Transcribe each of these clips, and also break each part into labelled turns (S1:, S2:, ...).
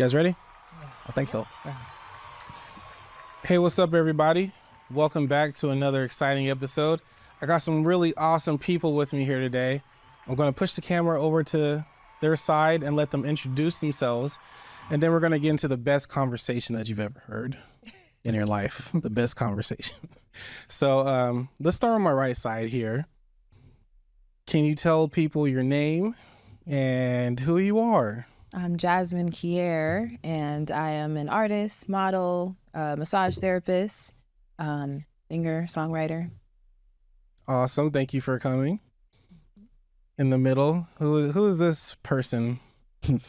S1: guys ready?
S2: I think so.
S1: Hey, what's up, everybody? Welcome back to another exciting episode. I got some really awesome people with me here today. I'm going to push the camera over to their side and let them introduce themselves. And then we're going to get into the best conversation that you've ever heard in your life. The best conversation. So let's start on my right side here. Can you tell people your name and who you are?
S3: I'm Jazmin Kier, and I am an artist, model, massage therapist, singer, songwriter.
S1: Awesome. Thank you for coming. In the middle, who is this person?
S2: No, I'm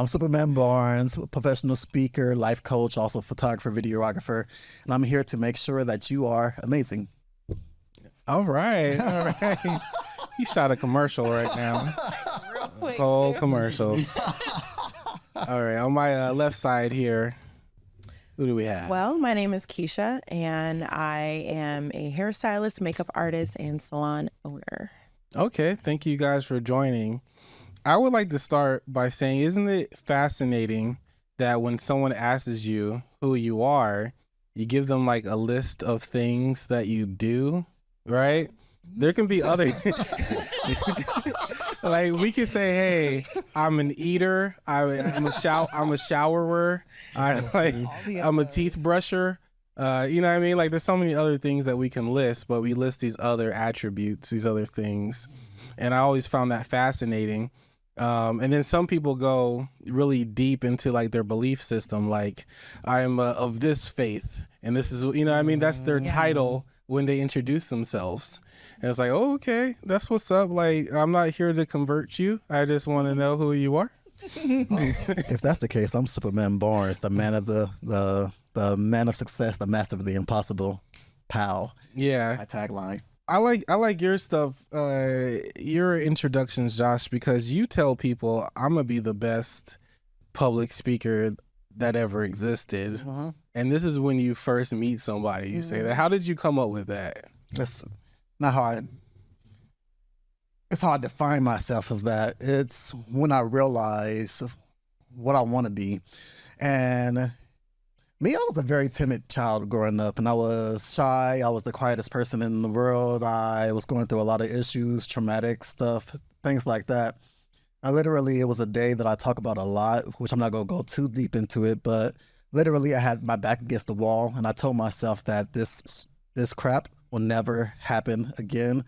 S2: Supamann Barnes, professional speaker, life coach, also photographer, videographer, and I'm here to make sure that you are amazing.
S1: All right. All right. He shot a commercial right now.
S3: Real quick.
S1: Whole commercial. All right. On my left side here, who do we have?
S4: Well, my name is Kesha, and I am a hairstylist, makeup artist, and salon owner.
S1: Okay. Thank you guys for joining. I would like to start by saying, isn't it fascinating that when someone asks you who you are, you give them like a list of things that you do, right? There can be other, like we can say, "Hey, I'm an eater. I'm a showerer. I'm a teeth brusher." You know what I mean? Like there's so many other things that we can list, but we list these other attributes, these other things, and I always found that fascinating. And then some people go really deep into like their belief system, like I'm of this faith, and this is, you know what I mean? That's their title when they introduce themselves. And it's like, oh, okay, that's what's up. Like, I'm not here to convert you. I just want to know who you are.
S2: If that's the case, I'm Supamann Barnes, the man of the man of success, the master of the impossible. Pow.
S1: Yeah.
S2: My tagline.
S1: I like your stuff, your introductions, Josh, because you tell people I'm gonna be the best public speaker that ever existed.
S2: Mm-hmm.
S1: And this is when you first meet somebody. You say that. How did you come up with that?
S2: It's not hard. It's how I define myself as that. It's when I realize what I want to be. And me, I was a very timid child growing up, and I was shy. I was the quietest person in the world. I was going through a lot of issues, traumatic stuff, things like that. It was a day that I talk about a lot, which I'm not going to go too deep into it, but literally I had my back against the wall, and I told myself that this crap will never happen again.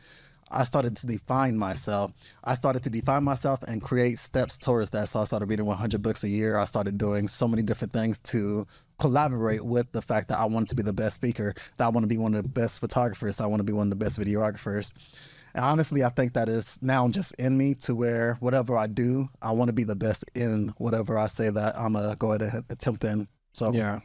S2: I started to define myself. And create steps towards that. So I started reading 100 books a year. I started doing so many different things to collaborate with the fact that I wanted to be the best speaker, that I want to be one of the best photographers, I want to be one of the best videographers. And honestly, I think that is now just in me, to where whatever I do, I want to be the best in whatever I say that I'm going to go ahead and attempt in. So
S1: yeah.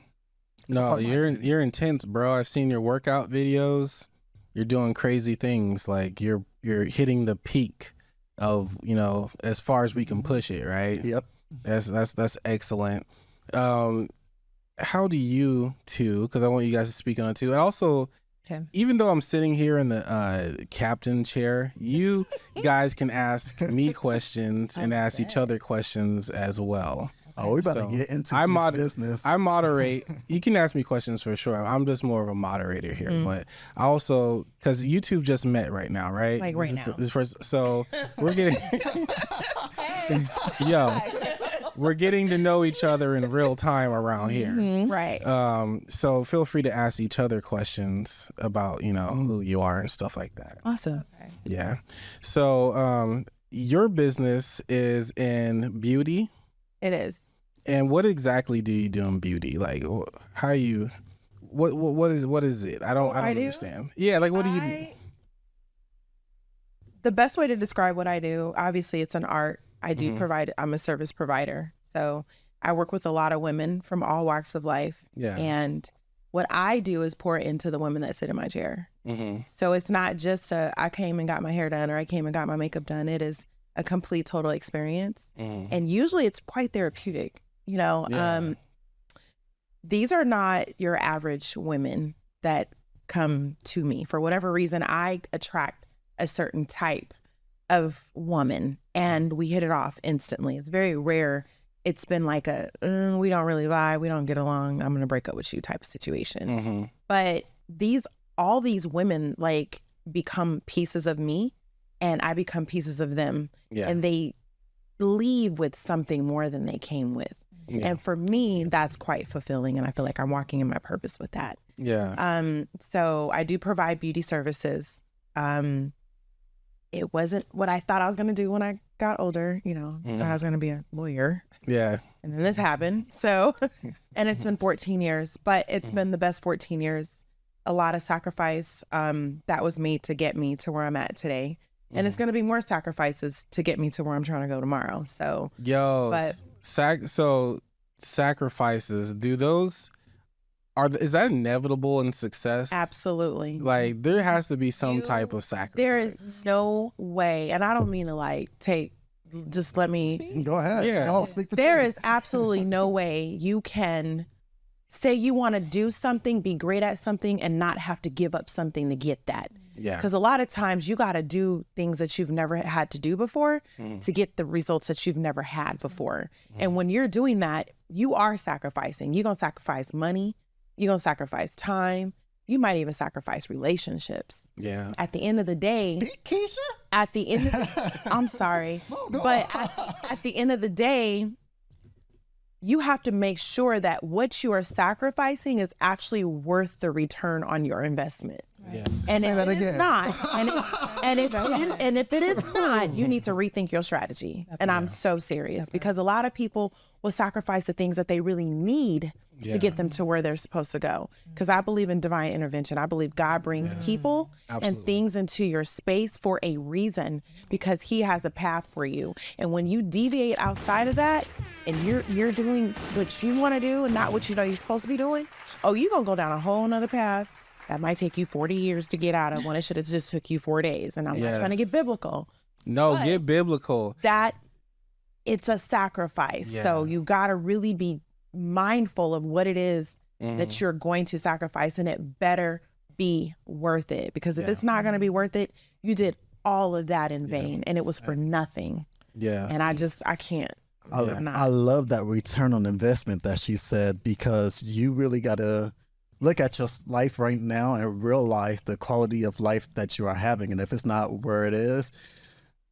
S1: No, you're intense, bro. I've seen your workout videos. You're doing crazy things. Like you're hitting the peak of, you know, as far as we can push it, right?
S2: Yep.
S1: That's excellent. How do you two, because I want you guys to speak on it too. And also, even though I'm sitting here in the captain chair, you guys can ask me questions and ask each other questions as well.
S2: Oh, we about to get into business.
S1: I moderate. You can ask me questions for sure. I'm just more of a moderator here. But I also, because you two just met right now, right?
S4: Like right now.
S1: So we're getting, we're getting to know each other in real time around here.
S4: Right.
S1: So feel free to ask each other questions about, you know, who you are and stuff like that.
S4: Awesome.
S1: Yeah. So your business is in beauty.
S4: It is.
S1: And what exactly do you do in beauty? Like, how you, what is it? I don't understand. Yeah, like what do you do?
S4: The best way to describe what I do, obviously it's an art. I do provide, I'm a service provider. So I work with a lot of women from all walks of life.
S1: Yeah.
S4: And what I do is pour into the women that sit in my chair. So it's not just I came and got my hair done, or I came and got my makeup done. It is a complete total experience. And usually it's quite therapeutic. You know, these are not your average women that come to me. For whatever reason, I attract a certain type of woman. and we hit it off instantly. It's very rare. It's been like a, we don't really vibe, we don't get along, I'm going to break up with you type of situation. But all these women like become pieces of me, and I become pieces of them. And they leave with something more than they came with. And for me, that's quite fulfilling. And I feel like I'm walking in my purpose with that. So I do provide beauty services. It wasn't what I thought I was going to do when I got older. You know, thought I was going to be a lawyer. And then this happened. So, and it's been 14 years, but it's been the best 14 years. A lot of sacrifice that was made to get me to where I'm at today. And it's going to be more sacrifices to get me to where I'm trying to go tomorrow. So,
S1: so sacrifices, is that inevitable in success?
S4: Absolutely.
S1: Like, there has to be some type of sacrifice.
S4: There is no way, and I don't mean to like just let me
S2: go ahead.
S4: There is absolutely no way you can say you want to do something, be great at something, and not have to give up something to get that. Because a lot of times you got to do things that you've never had to do before to get the results that you've never had before. And when you're doing that, you are sacrificing. You're going to sacrifice money. You're going to sacrifice time. You might even sacrifice relationships. At the end of the day.
S2: Speak, Kesha?
S4: At the end of the, I'm sorry. But at the end of the day, you have to make sure that what you are sacrificing is actually worth the return on your investment. And if it is not, and if it is not, you need to rethink your strategy. And I'm so serious because a lot of people will sacrifice the things that they really need to get them to where they're supposed to go. Because I believe in divine intervention. I believe God brings people and things into your space for a reason, because he has a path for you. And when you deviate outside of that and you're doing what you want to do and not what you know you're supposed to be doing, you're going to go down a whole nother path that might take you 40 years to get out of when it should have just took you 4 days. And I'm not trying to get biblical.
S1: No, get biblical.
S4: That it's a sacrifice. So you got to really be mindful of what it is that you're going to sacrifice, and it better be worth it. Because if it's not going to be worth it, you did all of that in vain and it was for nothing. And I can't.
S2: I love that return on investment that she said, because you really got to look at your life right now and realize the quality of life that you are having. And if it's not where it is,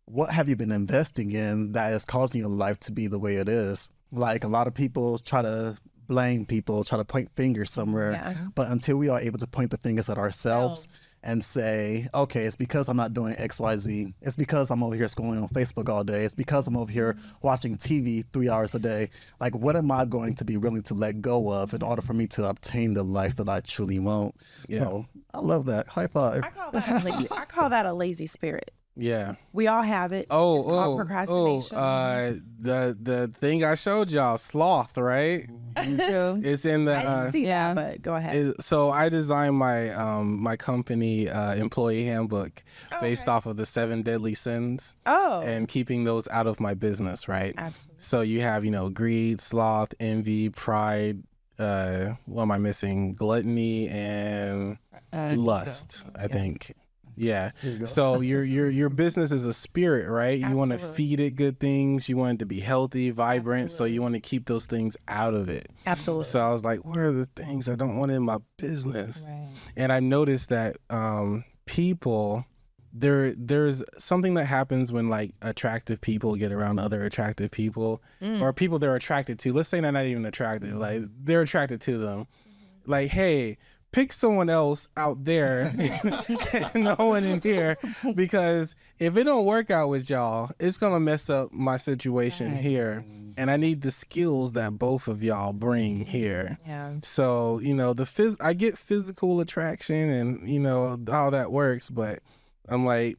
S2: what have you been investing in that is causing your life to be the way it is? Like, a lot of people try to blame people, try to point fingers somewhere. But until we are able to point the fingers at ourselves and say, okay, it's because I'm not doing X, Y, Z. It's because I'm over here scrolling on Facebook all day. It's because I'm over here watching TV 3 hours a day. Like, what am I going to be willing to let go of in order for me to obtain the life that I truly want? So I love that. High five.
S4: I call that a lazy spirit. We all have it. It's called procrastination.
S1: The thing I showed y'all, sloth, right? It's in the
S4: I didn't see that, but go ahead.
S1: So I designed my my company employee handbook based off of the 7 deadly sins. And keeping those out of my business, right?
S4: Absolutely.
S1: So you have, greed, sloth, envy, pride, what am I missing? Gluttony and lust, I think. So your business is a spirit, right? You want to feed it good things. You want it to be healthy, vibrant. So you want to keep those things out of it. So I was like, what are the things I don't want in my business? And I noticed that people, there's something that happens when like attractive people get around other attractive people, or people they're attracted to. Let's say they're not even attracted, like they're attracted to them. Like, hey, pick someone else out there, no one in here, because if it don't work out with y'all, it's gonna mess up my situation here, and I need the skills that both of y'all bring here. So I get physical attraction and how that works, but I'm like,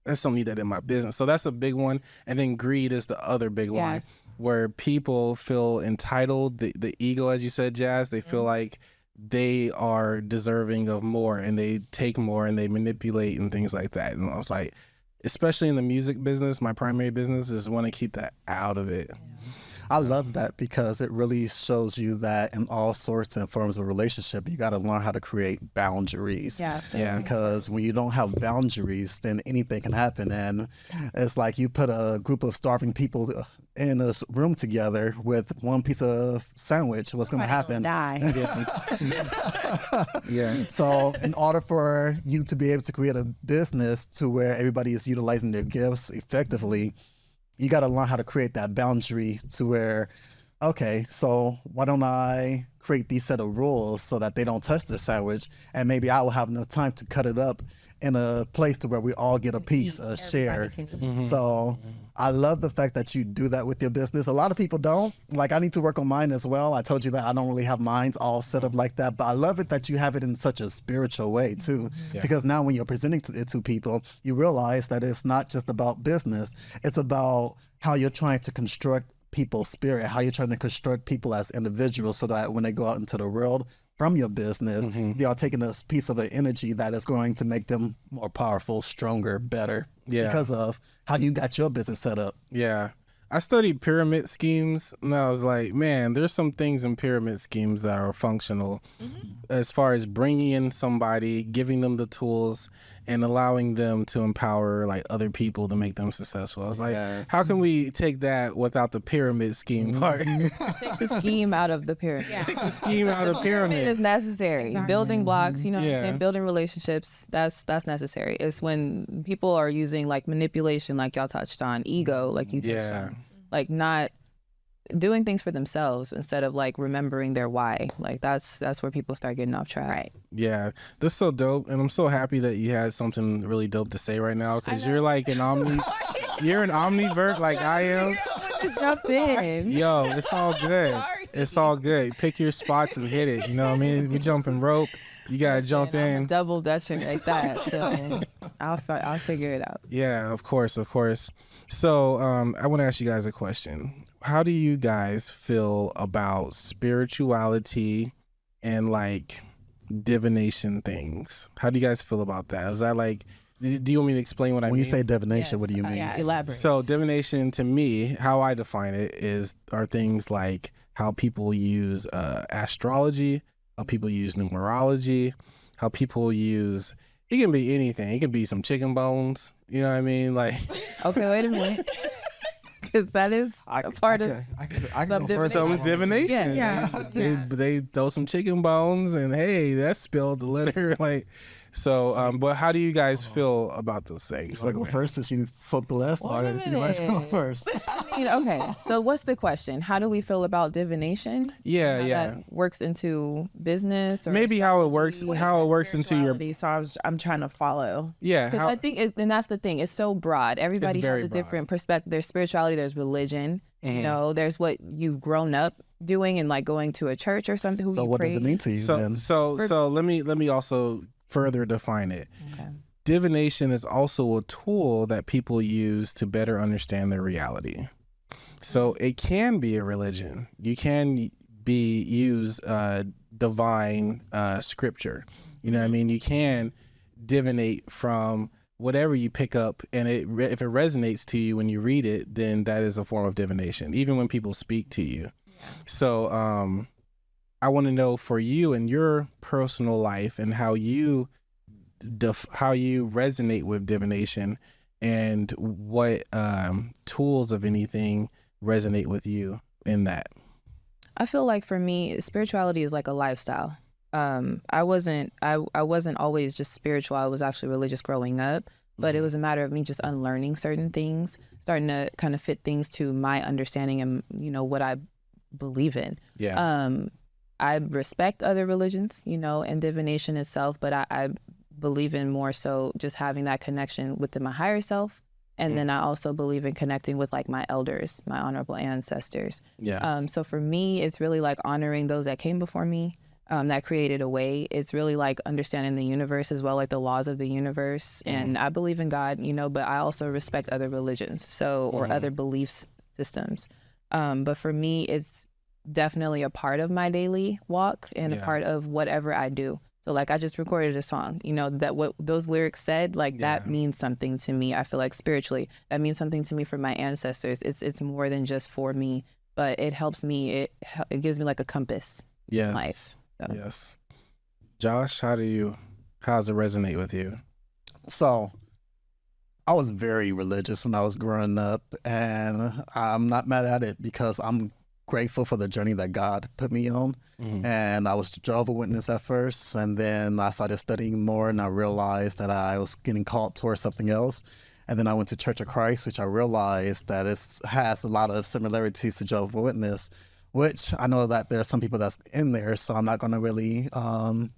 S1: I just don't need that in my business. So that's a big one. And then greed is the other big one, where people feel entitled. The ego, as you said, Jazz, they feel like they are deserving of more, and they take more and they manipulate and things like that. And I was like, especially in the music business, my primary business, is want to keep that out of it.
S2: I love that because it really shows you that in all sorts and forms of relationship, you got to learn how to create boundaries.
S3: Yeah.
S2: Because when you don't have boundaries, then anything can happen. And it's like you put a group of starving people in a room together with one piece of sandwich. What's going to happen?
S4: Die.
S1: Yeah.
S2: So in order for you to be able to create a business to where everybody is utilizing their gifts effectively, you got to learn how to create that boundary to where, okay, so why don't I create these set of rules so that they don't touch the sandwich, and maybe I will have enough time to cut it up in a place to where we all get a piece, a share. So I love the fact that you do that with your business. A lot of people don't. Like, I need to work on mine as well. I told you that I don't really have mine all set up like that, but I love it that you have it in such a spiritual way too. Because now when you're presenting it to people, you realize that it's not just about business. It's about how you're trying to construct people's spirit, how you're trying to construct people as individuals so that when they go out into the world from your business, they are taking a piece of an energy that is going to make them more powerful, stronger, better because of how you got your business set up.
S1: Yeah. I studied pyramid schemes, and I was like, man, there's some things in pyramid schemes that are functional as far as bringing in somebody, giving them the tools, and allowing them to empower like other people to make them successful. I was like, how can we take that without the pyramid scheme part?
S3: Take the scheme out of the pyramid.
S1: Take the scheme out of the pyramid.
S3: It is necessary. Building blocks, you know what I'm saying? Building relationships, that's necessary. It's when people are using like manipulation, like y'all touched on, ego, like you touched on. Like not doing things for themselves instead of like remembering their why. Like that's where people start getting off track.
S4: Right.
S1: Yeah, this is so dope, and I'm so happy that you had something really dope to say right now, because you're like an you're an omnivert like I am.
S4: Jump in.
S1: Yo, it's all good. It's all good. Pick your spots and hit it. You know what I mean? We jumping rope. You gotta jump in.
S3: Double dutching like that. So I'll figure it out.
S1: Yeah, of course. So I want to ask you guys a question. How do you guys feel about spirituality and like divination things? How do you guys feel about that? Is that like, do you want me to explain what I mean?
S2: When you say divination, what do you mean?
S3: Elaborate.
S1: So divination to me, how I define it are things like how people use astrology, how people use numerology, how people use, it can be anything. It can be some chicken bones. You know what I mean? Like,
S3: okay, wait a minute. Because that is a part of
S2: I can go first.
S1: some divination.
S3: Yeah.
S1: They throw some chicken bones and hey, that spelled the letter. Like, so, but how do you guys feel about those things?
S2: I'll go first since you spoke the last.
S3: Wait a
S2: You might go
S3: minute.
S2: first.
S3: Okay, so what's the question? How do we feel about divination?
S1: Yeah,
S3: How
S1: yeah.
S3: that works into business, or
S1: Maybe how it works into your,
S4: Spirituality, so I'm trying to follow.
S1: yeah.
S3: Because I think, and that's the thing. It's so broad. Everybody
S1: very
S3: has a
S1: broad.
S3: different perspective. There's spirituality. There's religion. You know, there's what you've grown up doing and like going to a church or something. Who
S2: So
S3: you
S2: what
S3: pray.
S2: does it mean to you then?
S1: So let me also further define it.
S3: Okay.
S1: Divination is also a tool that people use to better understand their reality. So it can be a religion. You can use divine scripture. You know what I mean? You can divinate from whatever you pick up, and if it resonates to you when you read it, then that is a form of divination, even when people speak to you. So I want to know for you in your personal life and how you resonate with divination, and what tools of anything resonate with you in that.
S3: I feel like for me, spirituality is like a lifestyle. I wasn't always just spiritual. I was actually religious growing up, but it was a matter of me just unlearning certain things, starting to kind of fit things to my understanding and, you know, what I believe in.
S1: Yeah.
S3: I respect other religions, you know, and divination itself, but I believe in more so just having that connection within my higher self. And then I also believe in connecting with like my elders, my honorable ancestors.
S1: Yeah.
S3: So for me, it's really like honoring those that came before me, that created a way. It's really like understanding the universe as well, like the laws of the universe. And I believe in God, you know, but I also respect other religions, so, or other belief systems. But for me, it's definitely a part of my daily walk and a part of whatever I do. So like I just recorded a song, you know, that what those lyrics said, like that means something to me. I feel like spiritually, that means something to me from my ancestors. It's more than just for me. but it helps me. It gives me like a compass in life. So.
S1: Yes. Josh, how does it resonate with you?
S2: So I was very religious when I was growing up, and I'm not mad at it because I'm grateful for the journey that God put me on. And I was Jehovah's Witness at first, and then I started studying more, and I realized that I was getting called towards something else. And then I went to Church of Christ, which I realized that it has a lot of similarities to Jehovah's Witness, which I know that there are some people that's in there, so I'm not going to really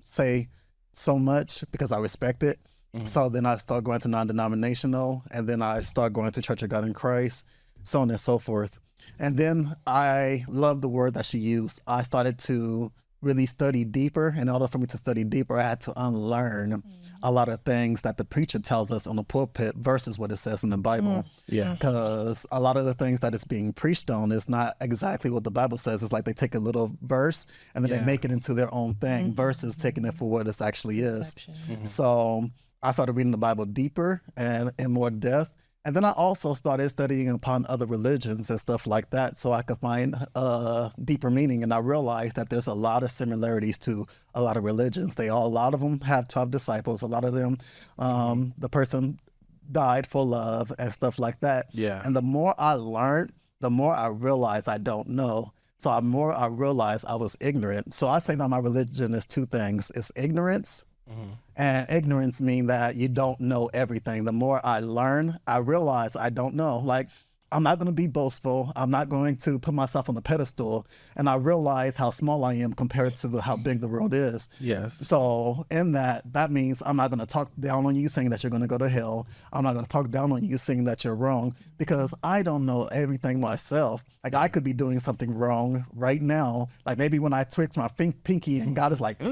S2: say so much because I respect it. So then I started going to non-denominational, and then I started going to Church of God in Christ, so on and so forth. And then I love the word that she used. I started to really study deeper. In order for me to study deeper, I had to unlearn a lot of things that the preacher tells us on the pulpit versus what it says in the Bible.
S1: Yeah.
S2: Because a lot of the things that is being preached on is not exactly what the Bible says. It's like they take a little verse and then they make it into their own thing versus taking it for what it actually is. So I started reading the Bible deeper and in more depth. And then I also started studying upon other religions and stuff like that so I could find deeper meaning. And I realized that there's a lot of similarities to a lot of religions. A lot of them have 12 disciples. A lot of them, the person died for love and stuff like that.
S1: Yeah.
S2: And the more I learned, the more I realized I don't know. So the more I realized I was ignorant. So I say that my religion is two things. It's ignorance. And ignorance means that you don't know everything. The more I learn, I realize I don't know. Like, I'm not going to be boastful. I'm not going to put myself on a pedestal. And I realize how small I am compared to how big the world is.
S1: Yes.
S2: So in that means I'm not going to talk down on you saying that you're going to go to hell. I'm not going to talk down on you saying that you're wrong because I don't know everything myself. Like, I could be doing something wrong right now. Like, maybe when I twitch my pinky and God is like,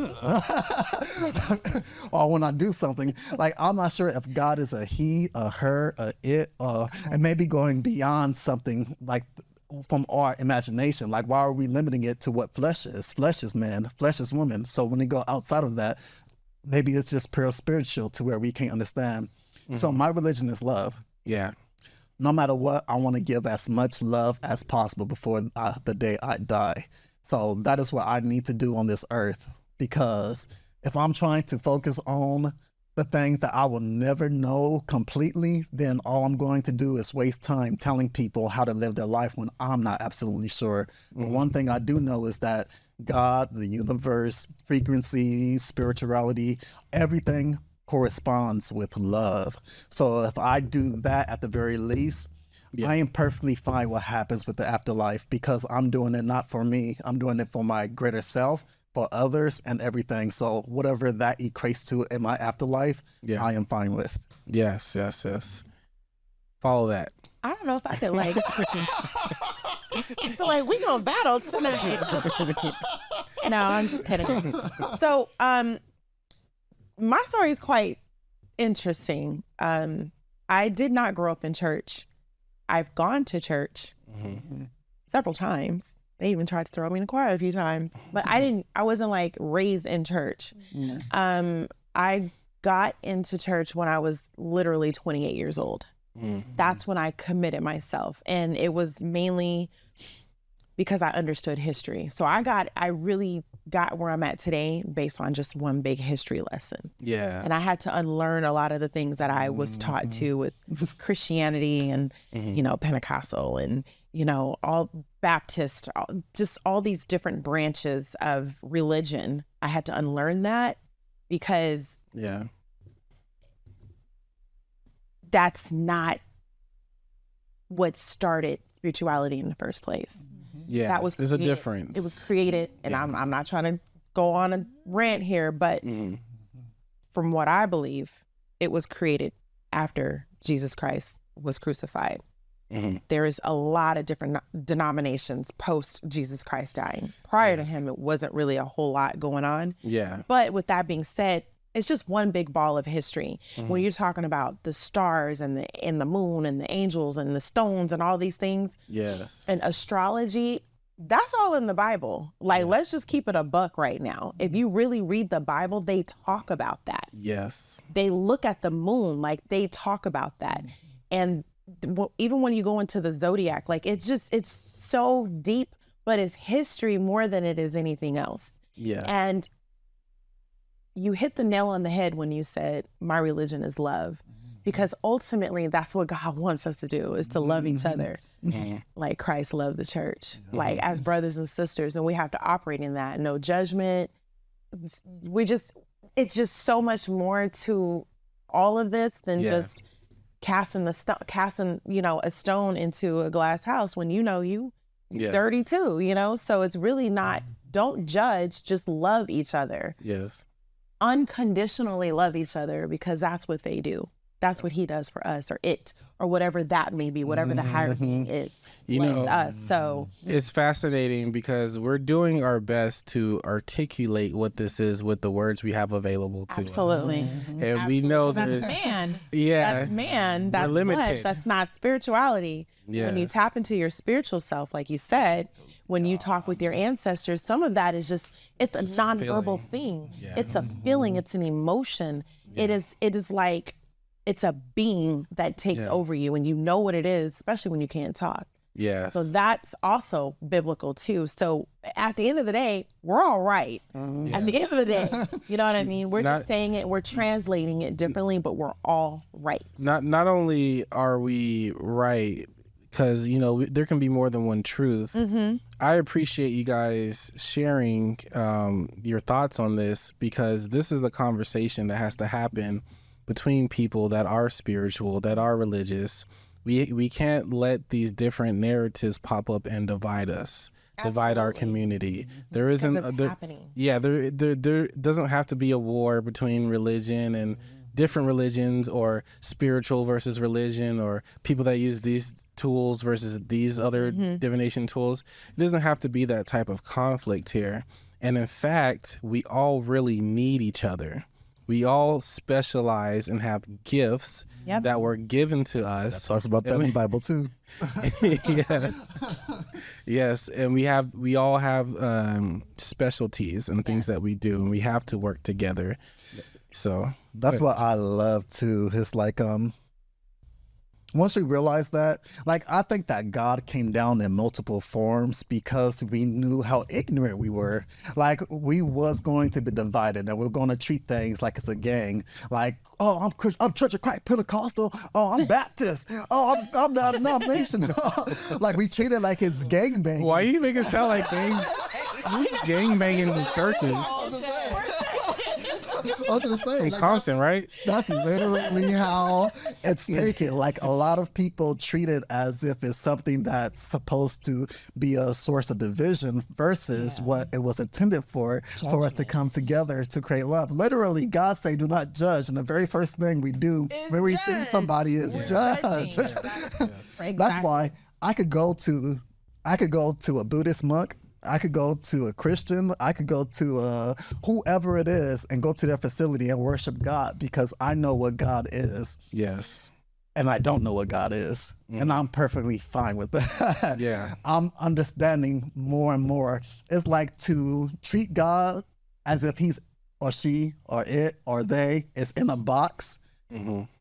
S2: or when I do something, like, I'm not sure if God is a he, a her, a it, and maybe going beyond something like from our imagination. Like, why are we limiting it to what flesh is? Flesh is man, flesh is woman. So when we go outside of that, maybe it's just pure spiritual to where we can't understand. So my religion is love.
S1: Yeah.
S2: No matter what, I want to give as much love as possible before the day I die. So that is what I need to do on this earth, because if I'm trying to focus on the things that I will never know completely, then all I'm going to do is waste time telling people how to live their life when I'm not absolutely sure. But one thing I do know is that God, the universe, frequency, spirituality, everything corresponds with love. So if I do that at the very least, I am perfectly fine what happens with the afterlife, because I'm doing it not for me. I'm doing it for my greater self, for others and everything. So whatever that equates to in my afterlife, I am fine with.
S1: Yes, yes, yes. Follow that.
S4: I don't know if I could like. I feel like we gonna battle tonight. No, I'm just kidding. So, my story is quite interesting. I did not grow up in church. I've gone to church several times. They even tried to throw me in the choir a few times, but I wasn't like raised in church. I got into church when I was literally 28 years old. That's when I committed myself. And it was mainly because I understood history. So I really got where I'm at today based on just one big history lesson.
S1: Yeah.
S4: And I had to unlearn a lot of the things that I was taught to with Christianity and, you know, Pentecostal and, you know, all Baptist, just all these different branches of religion. I had to unlearn that because that's not what started spirituality in the first place.
S1: Yeah,
S4: that was
S1: there's a difference.
S4: It was created, and I'm not trying to go on a rant here, but from what I believe, it was created after Jesus Christ was crucified. There is a lot of different denominations post Jesus Christ dying. Prior to him, it wasn't really a whole lot going on.
S1: Yeah.
S4: But with that being said, it's just one big ball of history. When you're talking about the stars and the moon and the angels and the stones and all these things.
S1: Yes.
S4: And astrology, that's all in the Bible. Like, let's just keep it a buck right now. If you really read the Bible, they talk about that.
S1: Yes.
S4: They look at the moon, like they talk about that. And even when you go into the zodiac, like it's so deep, but it's history more than it is anything else.
S1: Yeah.
S4: And you hit the nail on the head when you said my religion is love, because ultimately that's what God wants us to do, is to love each other like Christ loved the church, like as brothers and sisters. And we have to operate in that. No judgment. It's just so much more to all of this than just casting a stone into a glass house when you dirty too, so it's really not, don't judge, just love each other.
S1: Yes.
S4: Unconditionally love each other, because that's what they do. That's what he does for us, or whatever that may be, whatever the hierarchy is. Us. So
S1: it's fascinating because we're doing our best to articulate what this is with the words we have available to us.
S4: Absolutely.
S1: And we know
S4: that's man.
S1: Yeah.
S4: That's man. That's
S1: limited.
S4: flesh. That's not spirituality.
S1: Yes.
S4: When you tap into your spiritual self, like you said, when you talk with your ancestors, some of that is just, it's a nonverbal thing.
S1: Yeah.
S4: It's a feeling. It's an emotion.
S1: Yeah.
S4: It is like, it's a being that takes over you, and you know what it is, especially when you can't talk.
S1: Yes.
S4: So that's also biblical too. So at the end of the day, we're all right. At the end of the day, you know what I mean? We're just saying it, we're translating it differently, but we're all right.
S1: Not only are we right, because there can be more than one truth. I appreciate you guys sharing your thoughts on this, because this is the conversation that has to happen between people that are spiritual, that are religious. We can't let these different narratives pop up and divide us. Divide our community. There isn't
S4: happening.
S1: Yeah, there doesn't have to be a war between religion and different religions, or spiritual versus religion, or people that use these tools versus these other divination tools. It doesn't have to be that type of conflict here. And in fact, we all really need each other. We all specialize and have gifts that were given to us.
S2: That talks about that in the Bible too.
S1: Yes, and we all have specialties and things that we do, and we have to work together. So
S2: that's what I love too. It's like once we realize that, like, I think that God came down in multiple forms because we knew how ignorant we were. Like, we was going to be divided, and we're going to treat things like it's a gang. Like, oh, I'm Church of Christ Pentecostal. Oh, I'm Baptist. Oh, I'm not a denomination. Like, we treat it like it's gang banging.
S1: Why you make it sound like who's gang banging in churches?
S2: I'm just saying.
S1: In Compton, right?
S2: That's literally how it's taken. Like, a lot of people treat it as if it's something that's supposed to be a source of division versus what it was intended for us to come together to create love. Literally, God say, do not judge. And the very first thing we do when we see somebody is judge. That's why I could go to a Buddhist monk, I could go to a Christian, I could go to whoever it is, and go to their facility and worship God, because I know what God is.
S1: Yes.
S2: And I don't know what God is. And I'm perfectly fine with that.
S1: Yeah.
S2: I'm understanding more and more. It's like to treat God as if he's or she or it or they is in a box.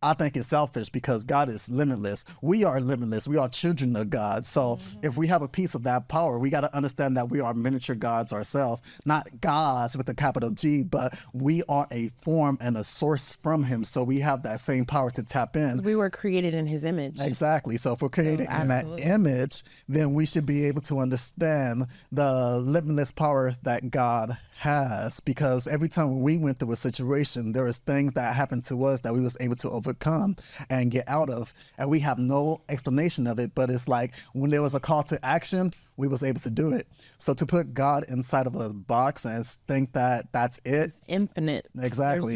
S2: I think it's selfish, because God is limitless. We are limitless. We are children of God. So if we have a piece of that power, we got to understand that we are miniature gods ourselves, not gods with a capital G, but we are a form and a source from him. So we have that same power to tap in.
S4: We were created in his image.
S2: Exactly. So if we're created in that image, then we should be able to understand the limitless power that God has, because every time we went through a situation, there was things that happened to us that we was able to overcome and get out of, and we have no explanation of it, but it's like when there was a call to action, we was able to do it. So to put God inside of a box and think that that's it,
S4: it's infinite.
S2: Exactly.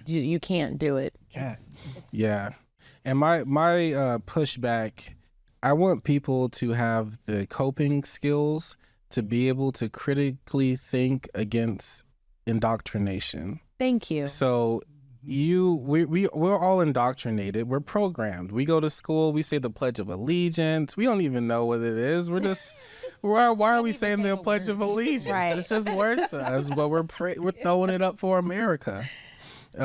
S4: You can't do it.
S1: Yeah. And my pushback, I want people to have the coping skills to be able to critically think against indoctrination.
S4: Thank you.
S1: So we're all indoctrinated. We're programmed. We go to school, we say the Pledge of Allegiance. We don't even know what it is. We're just why are we saying the Pledge of Allegiance?
S4: Right.
S1: It's just words to us, but we're throwing it up for America. You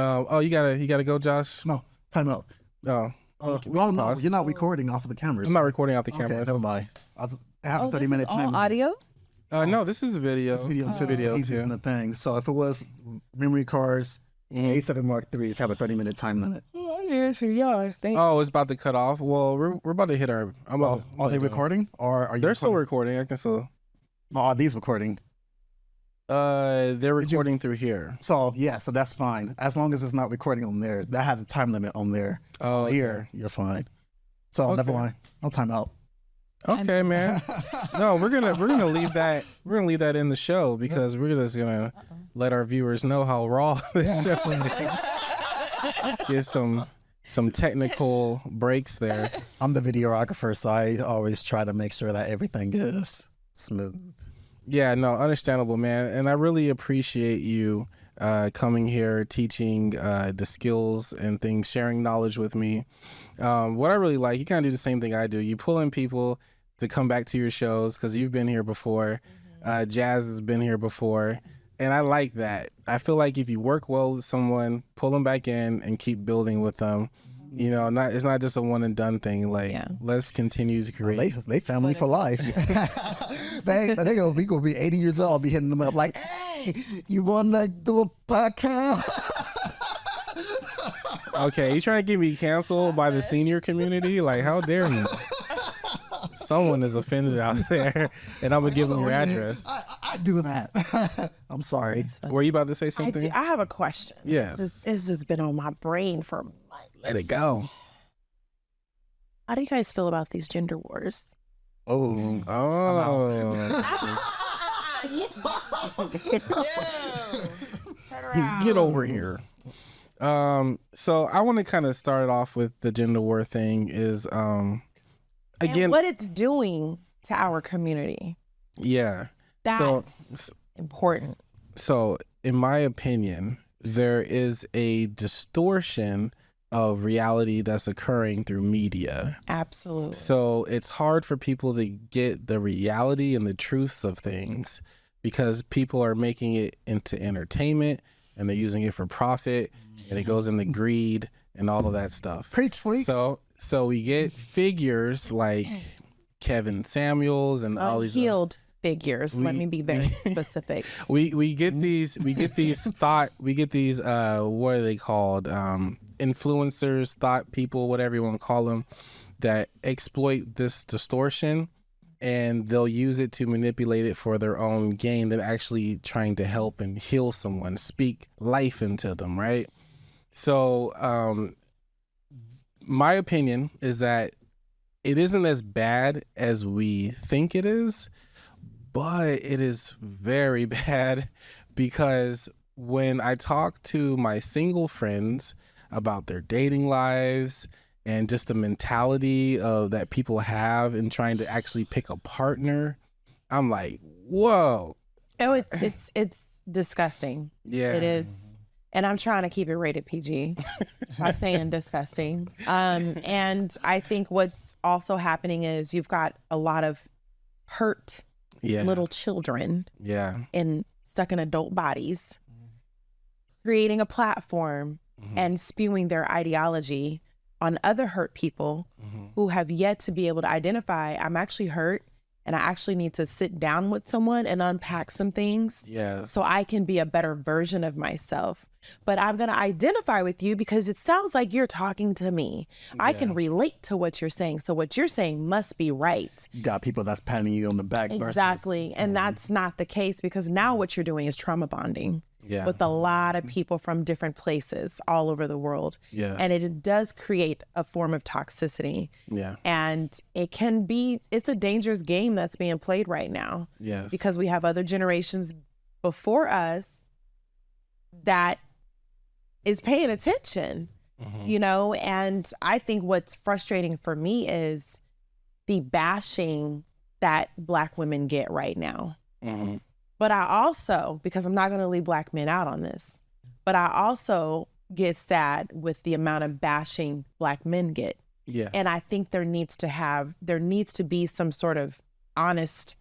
S1: gotta go, Josh?
S2: No, time out.
S1: Oh.
S2: Well, no,
S1: pause.
S2: you're not recording off of the cameras.
S1: I'm not recording out the
S2: Okay,
S1: camera.
S2: never mind. I have a 30-minute
S3: all
S2: time.
S3: audio?
S1: No, this is video.
S2: This video,
S1: It's a video
S2: He's
S1: too.
S2: using the thing. So if it was memory cards, A7 Mark IIIs have a 30-minute time limit.
S1: Oh, it's about to cut off. Well, we're about to hit our.
S2: Are they recording or are you?
S1: They're still recording. I can still.
S2: Are these recording?
S1: They're recording through here.
S2: So yeah, so that's fine. As long as it's not recording on there, that has a time limit on there.
S1: Oh,
S2: Here, you're fine. So never mind. No time out.
S1: Okay, man. No, we're gonna leave that. We're gonna leave that in the show because we're just gonna let our viewers know how raw this show is. Get some technical breaks there.
S2: I'm the videographer, so I always try to make sure that everything is smooth.
S1: Yeah, no, understandable, man. And I really appreciate you coming here, teaching the skills and things, sharing knowledge with me. What I really like, you kind of do the same thing I do. You pull in people to come back to your shows because you've been here before. Jazz has been here before. And I like that. I feel like if you work well with someone, pull them back in and keep building with them. You know, it's not just a one and done thing. Like, let's continue to create.
S2: They family for life. they gonna be 80 years old. I'll be hitting them up like, hey, you wanna do a podcast?
S1: Okay, you trying to get me canceled by the senior community? Like, how dare you? Someone is offended out there, and I'm gonna give them your address.
S2: I do that. I'm sorry.
S1: Were you about to say something?
S4: I have a question.
S1: Yes.
S4: It's just been on my brain for months.
S1: Let it go.
S4: How do you guys feel about these gender wars?
S1: Oh. Get over here. So I want to kind of start off with the gender war thing is again
S4: and what it's doing to our community.
S1: Yeah.
S4: That's important.
S1: So in my opinion, there is a distortion of reality that's occurring through media.
S4: Absolutely.
S1: So it's hard for people to get the reality and the truths of things because people are making it into entertainment and they're using it for profit and it goes into greed and all of that stuff.
S2: Preach, Fleek.
S1: So we get figures like Kevin Samuels and all these
S4: unhealed figures. Let me be very specific.
S1: we get these what are they called? Influencers, thought people, whatever you want to call them, that exploit this distortion and they'll use it to manipulate it for their own gain than actually trying to help and heal someone, speak life into them, right? So my opinion is that it isn't as bad as we think it is, but it is very bad because when I talk to my single friends about their dating lives and just the mentality of that people have in trying to actually pick a partner, I'm like, whoa.
S4: Oh, it's disgusting.
S1: Yeah.
S4: It is. And I'm trying to keep it rated PG by saying disgusting. And I think what's also happening is you've got a lot of hurt little children stuck in adult bodies creating a platform and spewing their ideology on other hurt people who have yet to be able to identify, I'm actually hurt and I actually need to sit down with someone and unpack some things so I can be a better version of myself. But I'm going to identify with you because it sounds like you're talking to me. I can relate to what you're saying. So what you're saying must be right.
S2: You got people that's patting you on the back.
S4: Exactly. And that's not the case because now what you're doing is trauma bonding with a lot of people from different places all over the world. And it does create a form of toxicity. And it's a dangerous game that's being played right now. Because we have other generations before us that is paying attention, you know? And I think what's frustrating for me is the bashing that Black women get right now. But I also, because I'm not going to leave Black men out on this, but I also get sad with the amount of bashing Black men get. And I think there needs to be some sort of honest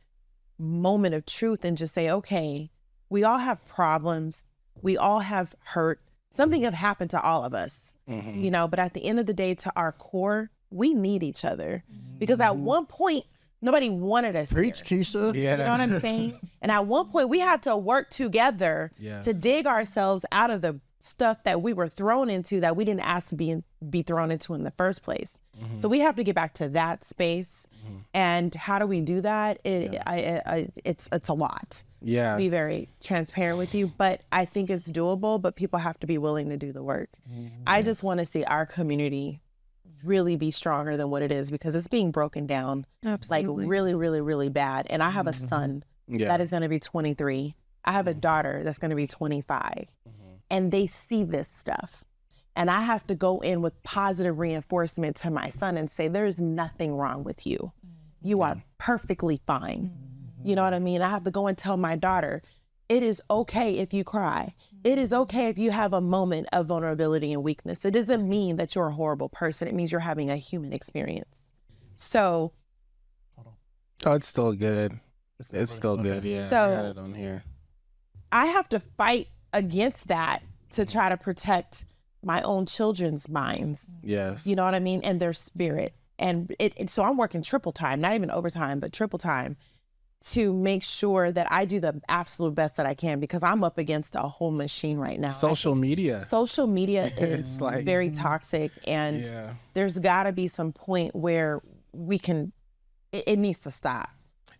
S4: moment of truth and just say, okay, we all have problems. We all have hurt. something have happened to all of us,
S1: Mm-hmm.
S4: you know, but at the end of the day, to our core, we need each other because at one point, nobody wanted us
S2: Preach,
S4: here.
S2: Kesha.
S1: Yeah.
S4: You know what I'm saying? And at one point, we had to work together
S1: Yes.
S4: to dig ourselves out of the stuff that we were thrown into that we didn't ask to be thrown into in the first place. So we have to get back to that space. And how do we do that? It's a lot.
S1: Yeah.
S4: To be very transparent with you, but I think it's doable, but people have to be willing to do the work. I just want to see our community really be stronger than what it is because it's being broken down
S3: Absolutely.
S4: like really, really, really bad. And I have a son that is going to be 23. I have a daughter that's going to be 25. And they see this stuff. And I have to go in with positive reinforcement to my son and say, there's nothing wrong with you. You are perfectly fine. You know what I mean? I have to go and tell my daughter, it is okay if you cry. It is okay if you have a moment of vulnerability and weakness. It doesn't mean that you're a horrible person. It means you're having a human experience. So.
S1: Oh, it's still good. It's still good. Yeah.
S4: So-
S1: I got it on here.
S4: I have to fight against that to try to protect my own children's minds.
S1: Yes.
S4: You know what I mean? And their spirit. And so I'm working triple time, not even overtime, but triple time to make sure that I do the absolute best that I can because I'm up against a whole machine right now.
S1: Social media.
S4: Social media is
S1: like-
S4: very toxic and
S1: Yeah.
S4: there's gotta be some point where we can, it needs to stop.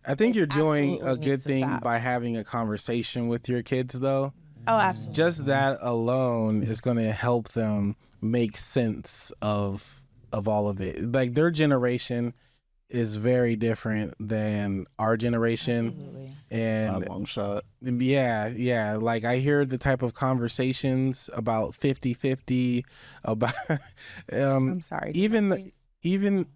S1: I think you're doing
S4: absolutely
S1: a good
S4: needs to
S1: thing
S4: stop.
S1: by having a conversation with your kids, though.
S4: Oh, absolutely.
S1: Just that alone is going to help them make sense of all of it. Like their generation is very different than our generation.
S3: Absolutely.
S1: And
S2: Long shot.
S1: yeah. Like I hear the type of conversations about 50-50, about
S4: I'm sorry.
S1: even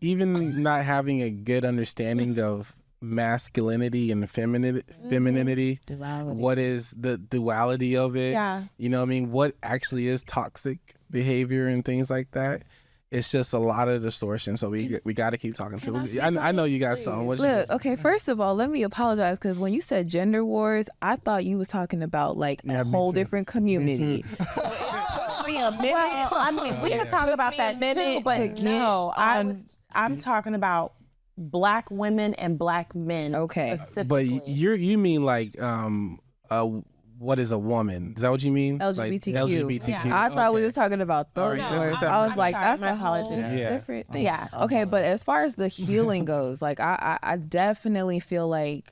S1: not having a good understanding of masculinity and femininity.
S3: Duality.
S1: What is the duality of it?
S4: Yeah.
S1: You know what I mean? What actually is toxic behavior and things like that? It's just a lot of distortion. So we got to keep talking to it. I know you got something. What you
S3: Look,
S1: got?
S3: okay, first of all, let me apologize because when you said gender wars, I thought you was talking about like
S2: Yeah,
S3: a
S2: me
S3: whole
S2: too.
S3: different community.
S4: Well, I mean, we can talk about that too, but no, I'm talking about Black women and Black men.
S3: Okay.
S4: specifically.
S1: But you mean like what is a woman? Is that what you mean? Like
S3: LGBTQ.
S1: LGBTQ.
S3: I thought we
S1: Okay.
S3: was talking about those
S1: All right.
S3: words.
S1: No,
S3: I was
S4: I'm
S3: like,
S4: sorry,
S3: that's
S4: my
S3: a whole
S4: apologies.
S1: Yeah.
S3: different thing.
S4: Yeah.
S3: Okay, but as far as the healing goes, like I definitely feel like,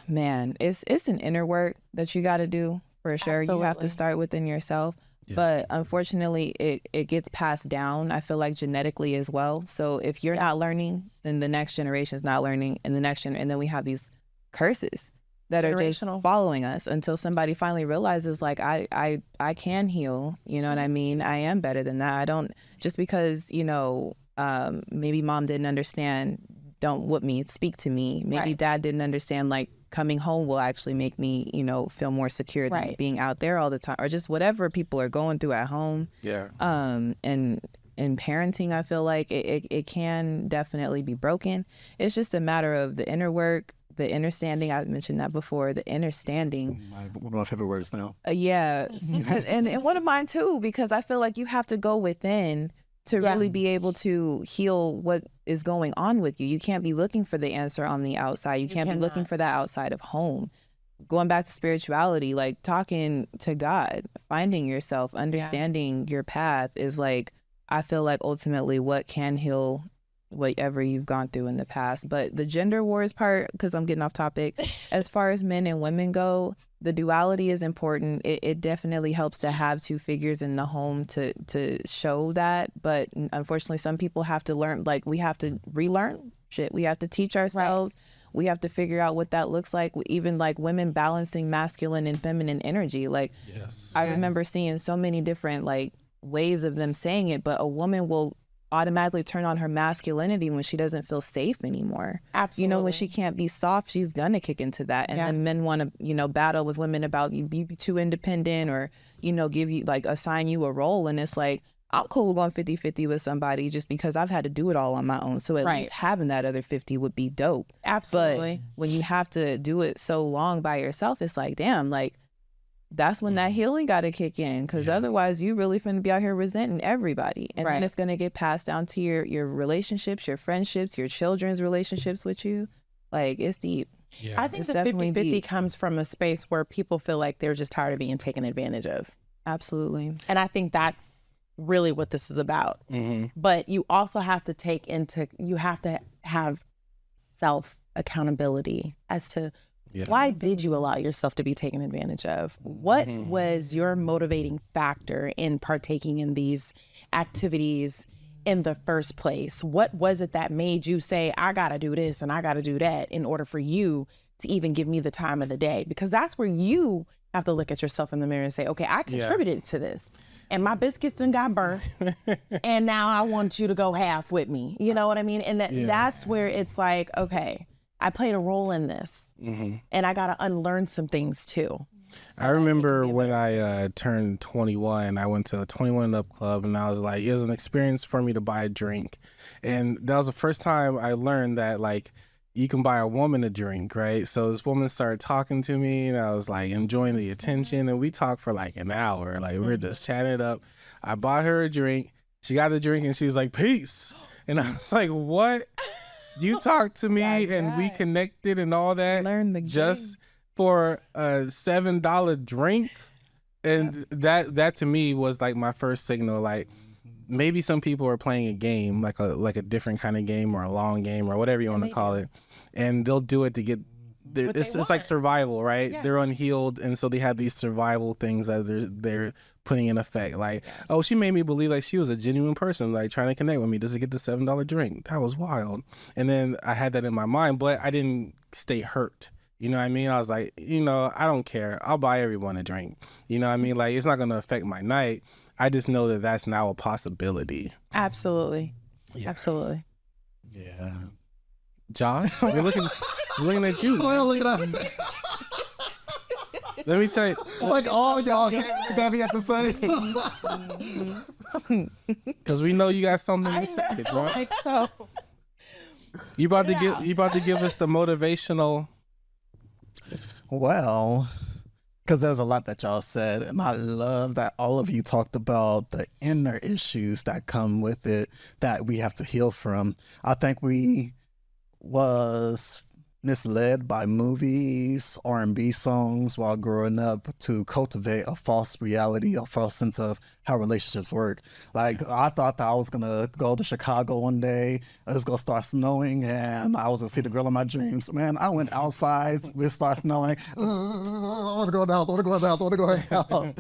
S3: man, it's an inner work that you got to do for sure. You have to
S4: Absolutely.
S3: start within yourself.
S1: Yeah.
S3: But unfortunately, it gets passed down, I feel like, genetically as well. So if you're not learning, then the next generation is not learning, and and then we have these curses that are just
S4: Generational.
S3: following us until somebody finally realizes, like, I can heal. You know what I mean? I am better than that. I don't, just because, maybe mom didn't understand, don't whoop me, speak to me. Maybe
S4: Right.
S3: dad didn't understand, like, coming home will actually make me, feel more secure than
S4: Right.
S3: being out there all the time, or just whatever people are going through at home.
S1: Yeah.
S3: And in parenting, I feel like it can definitely be broken. It's just a matter of the inner work, the understanding. I mentioned that before, the understanding.
S2: One of my favorite words now.
S3: Yeah. and one of mine too, because I feel like you have to go within to
S4: Yeah.
S3: really be able to heal what is going on with you. You can't be looking for the answer on the outside. You can't be looking
S4: cannot.
S3: for that outside of home. Going back to spirituality, like talking to God, finding yourself, understanding your path is like, I feel like ultimately what can heal whatever you've gone through in the past. But the gender wars part, because I'm getting off topic, as far as men and women go, the duality is important. It definitely helps to have two figures in the home to show that. But unfortunately, some people have to learn, like we have to relearn shit. We have to teach ourselves. We have to figure out what that looks like. Even like women balancing masculine and feminine energy. Like
S1: Yes.
S3: I remember seeing so many different like ways of them saying it, but a woman will automatically turn on her masculinity when she doesn't feel safe anymore.
S4: Absolutely.
S3: When she can't be soft, she's gonna kick into that. And
S4: Yeah.
S3: then men want to, battle with women about you be too independent or, give you like assign you a role. And it's like, I'm cool with going 50-50 with somebody just because I've had to do it all on my own. So at
S4: Right.
S3: least having that other 50 would be dope.
S4: Absolutely.
S3: But when you have to do it so long by yourself, it's like, damn, like that's when that healing got to kick in, because otherwise you really finna be out here resenting everybody, and then it's gonna get passed down to your relationships, your friendships, your children's relationships with you. Like, it's deep.
S1: Yeah.
S4: I think the 50-50 comes from a space where people feel like they're just tired of being taken advantage of.
S3: Absolutely.
S4: And I think that's really what this is about. But you also have to you have to have self accountability as to why did you allow yourself to be taken advantage of? What was your motivating factor in partaking in these activities in the first place? What was it that made you say, I gotta do this and I gotta do that in order for you to even give me the time of the day? Because that's where you have to look at yourself in the mirror and say, okay, I contributed to this. And my biscuits done got burnt. And now I want you to go half with me. You know what I mean? And that's where it's like, okay, I played a role in this. And I got to unlearn some things too.
S1: I remember when I turned 21, I went to a 21 and up club, and I was like, it was an experience for me to buy a drink. And that was the first time I learned that, like, you can buy a woman a drink, right? So this woman started talking to me, and I was like enjoying the attention, and we talked for like an hour. Like, we were just chatting it up. I bought her a drink. She got the drink, and she's like, peace. And I was like, what? You talked to me and we connected and all that just for a $7 drink? And that to me was like my first signal, like, maybe some people are playing a game, like a different kind of game, or a long game, or whatever you want to call it, and they'll do it to get it's like survival, right? They're unhealed, and so they have these survival things that they're putting in effect. Like, oh, she made me believe like she was a genuine person, like trying to connect with me just to get the $7 drink. That was wild. And then I had that in my mind, but I didn't stay hurt. You know what I mean? I was like, I don't care. I'll buy everyone a drink. You know what I mean? Like, it's not going to affect my night. I just know that that's now a possibility.
S4: Absolutely.
S1: Yeah.
S4: Absolutely.
S2: Yeah.
S1: Josh, we're looking at you.
S2: Well, look at that.
S1: Let me tell you.
S2: Like, all y'all can't look at me at the same time.
S1: Because we know you got something to say, bro.
S4: Like, so.
S1: You about to give us the motivational.
S2: Well, because there's a lot that y'all said, and I love that all of you talked about the inner issues that come with it that we have to heal from. I think we was misled by movies, R&B songs while growing up to cultivate a false reality, a false sense of how relationships work. Like, I thought that I was gonna go to Chicago one day, it was gonna start snowing, and I was gonna see the girl of my dreams. Man, I went outside, it started snowing. I wanna go down, I wanna go down, I wanna go down.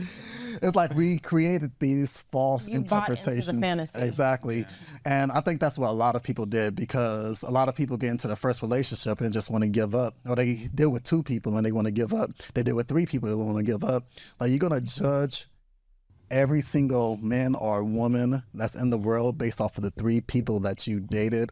S2: It's like we created these false interpretations.
S4: Into the fantasy.
S2: Exactly. And I think that's what a lot of people did, because a lot of people get into the first relationship and just want to give up. Or they deal with 2 people and they want to give up. They deal with 3 people and want to give up. Like, you're going to judge every single man or woman that's in the world based off of the 3 people that you dated,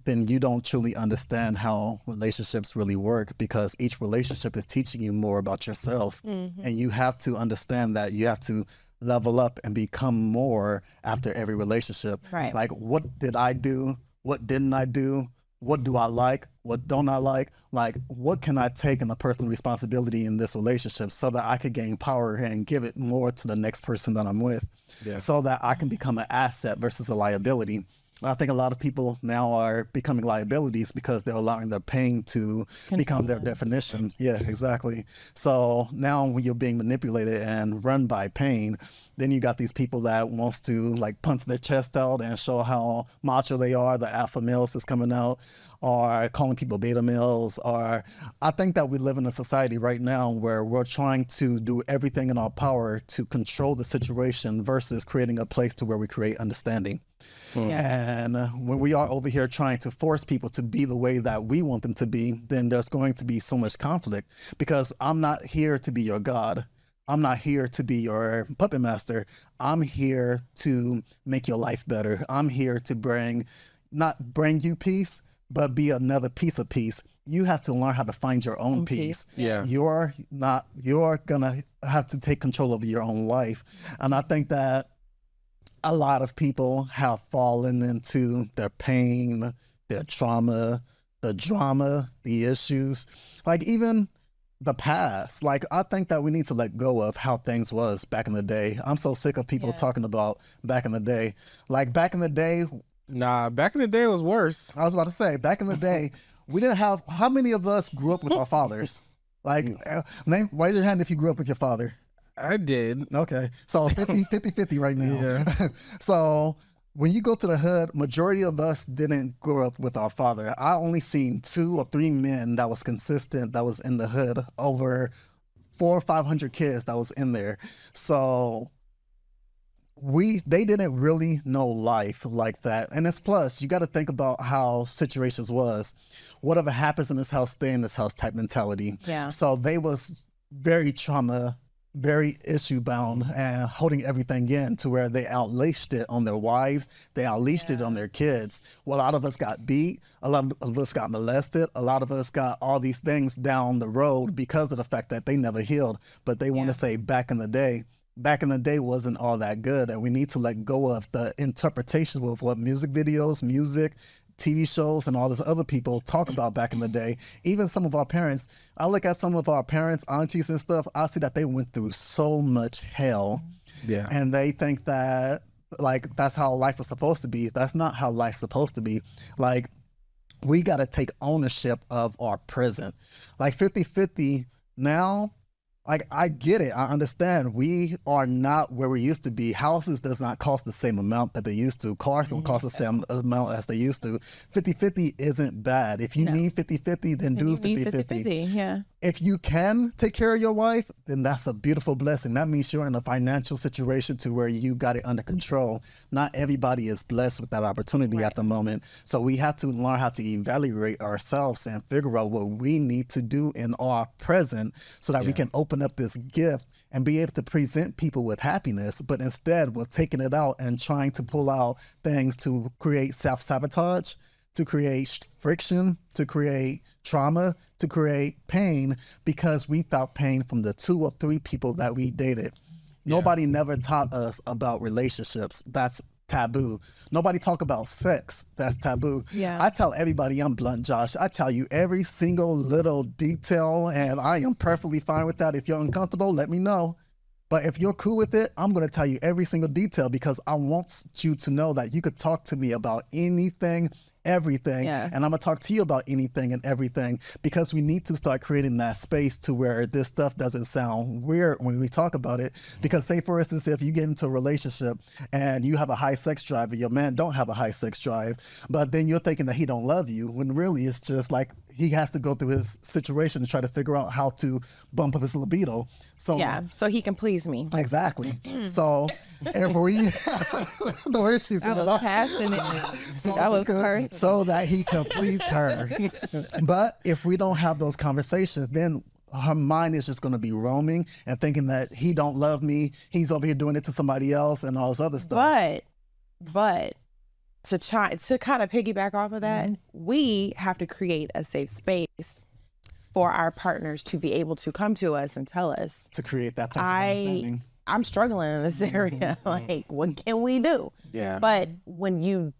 S2: then you don't truly understand how relationships really work, because each relationship is teaching you more about yourself. And you have to understand that you have to level up and become more after every relationship.
S4: Right.
S2: Like, what did I do? What didn't I do? What do I like? What don't I like? Like, what can I take in the personal responsibility in this relationship so that I could gain power and give it more to the next person that I'm with, so that I can become an asset versus a liability. I think a lot of people now are becoming liabilities because they're allowing their pain to become their definition. Yeah, exactly. So now when you're being manipulated and run by pain, then you got these people that wants to like punch their chest out and show how macho they are. The alpha males is coming out, or calling people beta males. Or I think that we live in a society right now where we're trying to do everything in our power to control the situation versus creating a place to where we create understanding. And when we are over here trying to force people to be the way that we want them to be, then there's going to be so much conflict, because I'm not here to be your God. I'm not here to be your puppet master. I'm here to make your life better. I'm here to not bring you peace, but be another piece of peace. You have to learn how to find your own peace.
S1: Yeah.
S2: You're gonna have to take control of your own life. And I think that a lot of people have fallen into their pain, their trauma, the drama, the issues. Like, even the past. Like, I think that we need to let go of how things was back in the day. I'm so sick of people talking about back in the day. Like, back in the day,
S1: Nah, back in the day it was worse.
S2: I was about to say, back in the day, we didn't have, how many of us grew up with our fathers? Like, raise your hand if you grew up with your father.
S1: I did.
S2: Okay. So 50 right now.
S1: Yeah.
S2: So when you go to the hood, majority of us didn't grow up with our father. I only seen 2 or 3 men that was consistent, that was in the hood, over 400 or 500 kids that was in there. So they didn't really know life like that. And it's plus, you got to think about how situations was. Whatever happens in this house, stay in this house type mentality.
S4: Yeah.
S2: So they was very very issue bound and holding everything in, to where they unleashed it on their wives, they unleashed it on their kids. Well, a lot of us got beat, a lot of us got molested, a lot of us got all these things down the road because of the fact that they never healed. But they want to say back in the day wasn't all that good, and we need to let go of the interpretation of what music videos, music, TV shows, and all this other people talk about back in the day. Even some of our parents, I look at some of our parents, aunties and stuff, I see that they went through so much hell.
S1: Yeah.
S2: And they think that, like, that's how life was supposed to be. That's not how life's supposed to be. Like, we got to take ownership of our present. Like 50-50 now, like, I get it. I understand. We are not where we used to be. Houses does not cost the same amount that they used to. Cars don't cost the same amount as they used to. 50-50 isn't bad. If you need 50-50, then do 50-50.
S4: Yeah.
S2: If you can take care of your wife, then that's a beautiful blessing. That means you're in a financial situation to where you got it under control. Not everybody is blessed with that opportunity at the moment. So we have to learn how to evaluate ourselves and figure out what we need to do in our present, so that we can open up this gift and be able to present people with happiness. But instead, we're taking it out and trying to pull out things to create self-sabotage, to create friction, to create trauma, to create pain, because we felt pain from the 2 or 3 people that we dated. Nobody never taught us about relationships. That's taboo. Nobody talk about sex. That's taboo.
S4: Yeah.
S2: I tell everybody I'm blunt, Josh. I tell you every single little detail, and I am perfectly fine with that. If you're uncomfortable, let me know. But if you're cool with it, I'm going to tell you every single detail, because I want you to know that you could talk to me about anything, everything, and I'm gonna talk to you about anything and everything, because we need to start creating that space to where this stuff doesn't sound weird when we talk about it. Because say, for instance, if you get into a relationship and you have a high sex drive and your man don't have a high sex drive, but then you're thinking that he don't love you, when really it's just like he has to go through his situation to try to figure out how to bump up his libido. So
S4: so he can please me.
S2: Exactly. So if we the way she said
S3: That was passionate. That was perfect.
S2: so that he can please her. But if we don't have those conversations, then her mind is just going to be roaming and thinking that he don't love me, he's over here doing it to somebody else and all this other stuff.
S4: But to kind of piggyback off of that, we have to create a safe space for our partners to be able to come to us and tell us,
S2: to create that place of understanding.
S4: I'm struggling in this area. Like, what can we do?
S1: Yeah.
S4: But when you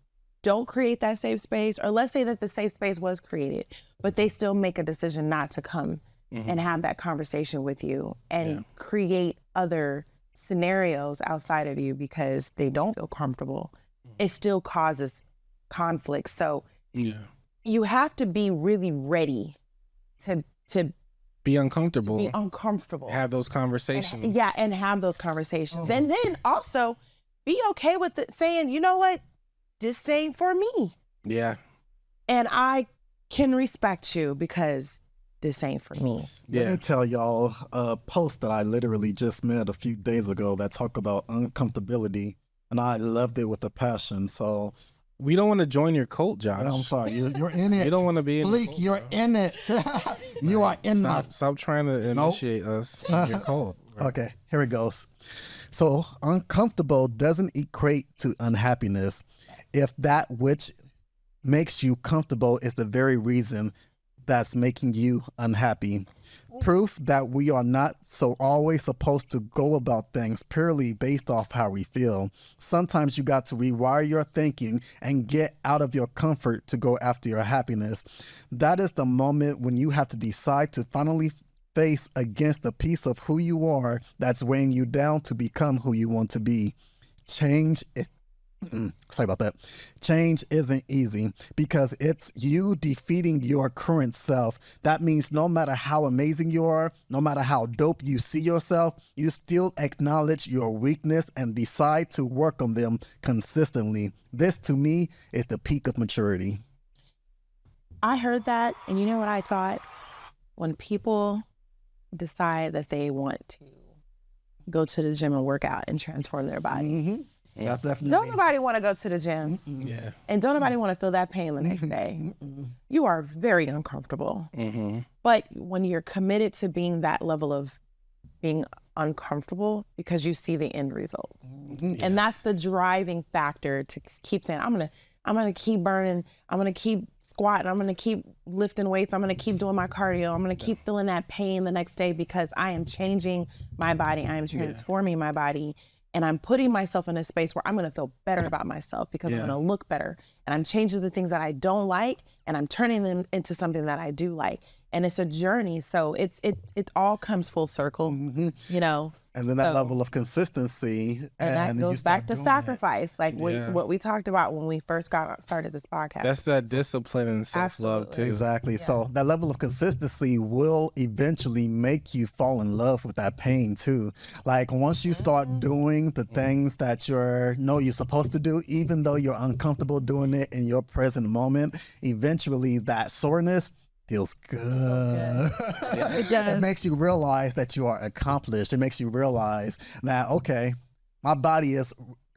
S4: don't create that safe space, or let's say that the safe space was created, but they still make a decision not to come and have that conversation with you and create other scenarios outside of you because they don't feel comfortable, it still causes conflict. So you have to be really ready to
S1: be uncomfortable.
S4: be uncomfortable.
S1: Have those conversations.
S4: And have those conversations. And then also be okay with it, saying, you know what, this ain't for me.
S1: Yeah.
S4: And I can respect you because this ain't for me.
S2: Let me tell y'all a post that I literally just made a few days ago that talked about uncomfortability, and I loved it with a passion. So
S1: we don't want to join your cult, Josh.
S2: I'm sorry, you're in it.
S1: You don't want to be in
S2: Fleek,
S1: the cult,
S2: you're
S1: bro.
S2: in it. You are in
S1: Stop trying to initiate us in your cult. Bro.
S2: Okay, here it goes. So uncomfortable doesn't equate to unhappiness if that which makes you comfortable is the very reason that's making you unhappy. Proof that we are not so always supposed to go about things purely based off how we feel. Sometimes you got to rewire your thinking and get out of your comfort to go after your happiness. That is the moment when you have to decide to finally face against the piece of who you are that's weighing you down to become who you want to be. Change is sorry about that. Change isn't easy because it's you defeating your current self. That means no matter how amazing you are, no matter how dope you see yourself, you still acknowledge your weakness and decide to work on them consistently. This, to me, is the peak of maturity.
S4: I heard that, and you know what I thought? When people decide that they want to go to the gym and work out and transform their body.
S2: Mm-hmm. That's definitely.
S4: Don't nobody want to go to the gym.
S1: Yeah.
S4: And don't nobody want to feel that pain the next day. You are very uncomfortable. But when you're committed to being that level of being uncomfortable because you see the end result. And that's the driving factor to keep saying, I'm gonna keep burning, I'm gonna keep squatting, I'm gonna keep lifting weights, I'm gonna keep doing my cardio, I'm gonna keep feeling that pain the next day because I am changing my body, I am transforming my body. And I'm putting myself in a space where I'm going to feel better about myself because I'm going to look better. And I'm changing the things that I don't like and I'm turning them into something that I do like. And it's a journey. So it all comes full circle, you know.
S2: And then that level of consistency.
S4: And that goes back to sacrifice, like what we talked about when we first started this podcast.
S1: That's that discipline and self-love too.
S2: Exactly. Yeah. So that level of consistency will eventually make you fall in love with that pain too. Like once you start doing the things that you're supposed to do, even though you're uncomfortable doing it in your present moment, eventually that soreness feels good. It makes you realize that you are accomplished. It makes you realize that, okay, my body is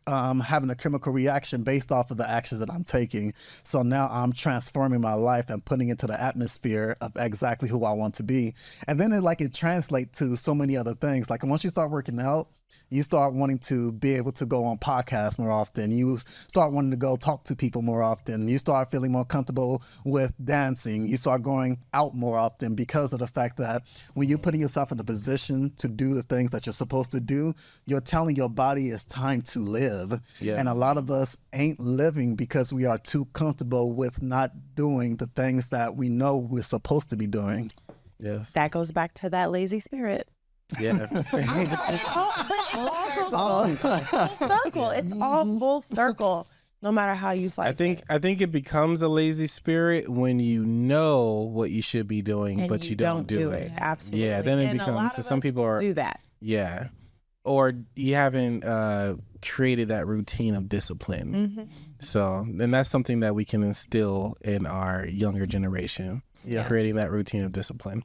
S2: having a chemical reaction based off of the actions that I'm taking. So now I'm transforming my life and putting it into the atmosphere of exactly who I want to be. And then it translates to so many other things. Like once you start working out, you start wanting to be able to go on podcasts more often. You start wanting to go talk to people more often. You start feeling more comfortable with dancing. You start going out more often because of the fact that when you're putting yourself in a position to do the things that you're supposed to do, you're telling your body it's time to live. Yes. And a lot of us ain't living because we are too comfortable with not doing the things that we know we're supposed to be doing.
S1: Yes.
S4: That goes back to that lazy spirit.
S1: Yeah.
S4: It's all full circle. It's all full circle, no matter how you slice it.
S1: I think it becomes a lazy spirit when you know what you should be doing,
S4: and
S1: but you don't do it.
S4: Absolutely.
S1: Yeah, then it becomes, so some people are
S4: do that.
S1: Yeah. Or you haven't created that routine of discipline. So, and that's something that we can instill in our younger generation. Yeah, creating that routine of discipline.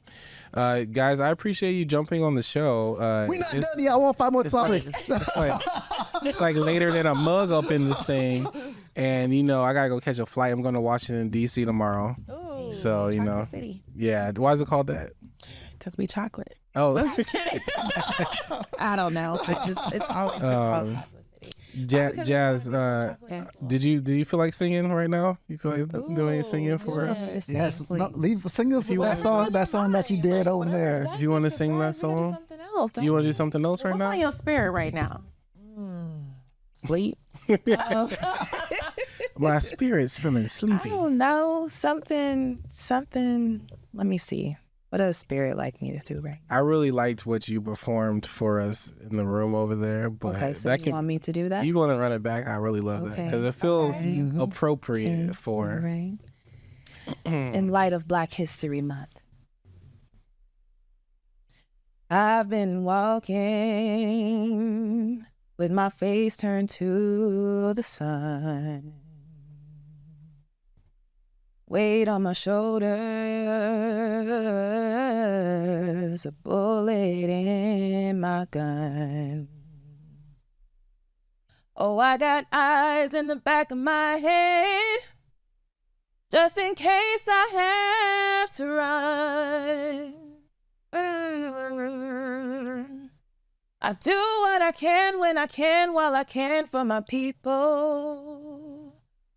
S1: Guys, I appreciate you jumping on the show.
S2: We're not done yet. I want 5 more topics.
S1: It's like later than a mug up in this thing. And, I got to go catch a flight. I'm going to Washington, D.C. tomorrow.
S4: Ooh,
S1: so,
S4: Chocolate City.
S1: Yeah. Why is it called that?
S4: Because we chocolate.
S1: Oh.
S4: I don't know. It's always called Chocolate City.
S1: Jazz, did you feel like singing right now? You feel like doing singing for us?
S2: Yes. No, sing us that song that you did over there.
S1: Do you want to sing that song? You want to do something else right now?
S4: What's on your spirit right now? Sleep.
S1: My spirit's feeling sleepy.
S3: I don't know. Something. Let me see. What does spirit like me to do right now?
S1: I really liked what you performed for us in the room over there. But
S3: okay, so you want me to do that?
S1: You want to run it back? I really love that because it feels appropriate for...
S3: Right. In light of Black History Month. I've been walking with my face turned to the sun. Weight on my shoulders, a bullet in my gun. Oh, I got eyes in the back of my head, just in case I have to run. I do what I can when I can, while I can for my people.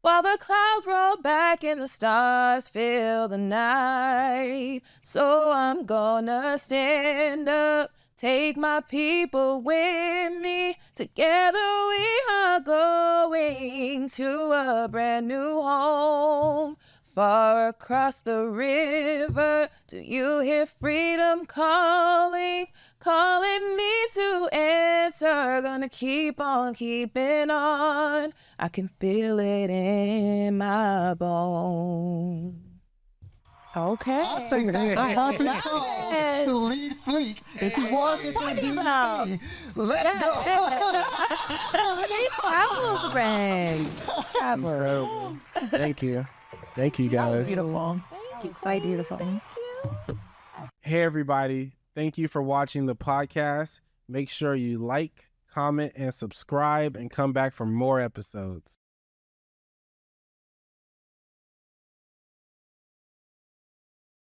S3: While the clouds roll back and the stars fill the night. So I'm gonna stand up, take my people with me. Together we are going to a brand new home. Far across the river, do you hear freedom calling? Calling me to answer. Gonna keep on keeping on. I can feel it in my bones.
S4: Okay.
S2: I think that's a perfect song to lead Fleek into Washington, D.C. Let's go.
S3: Travels brand.
S1: Incredible. Thank you. Thank you, guys.
S4: Beautiful.
S3: Thank you. So beautiful.
S1: Hey, everybody. Thank you for watching the podcast. Make sure you like, comment, and subscribe, and come back for more episodes.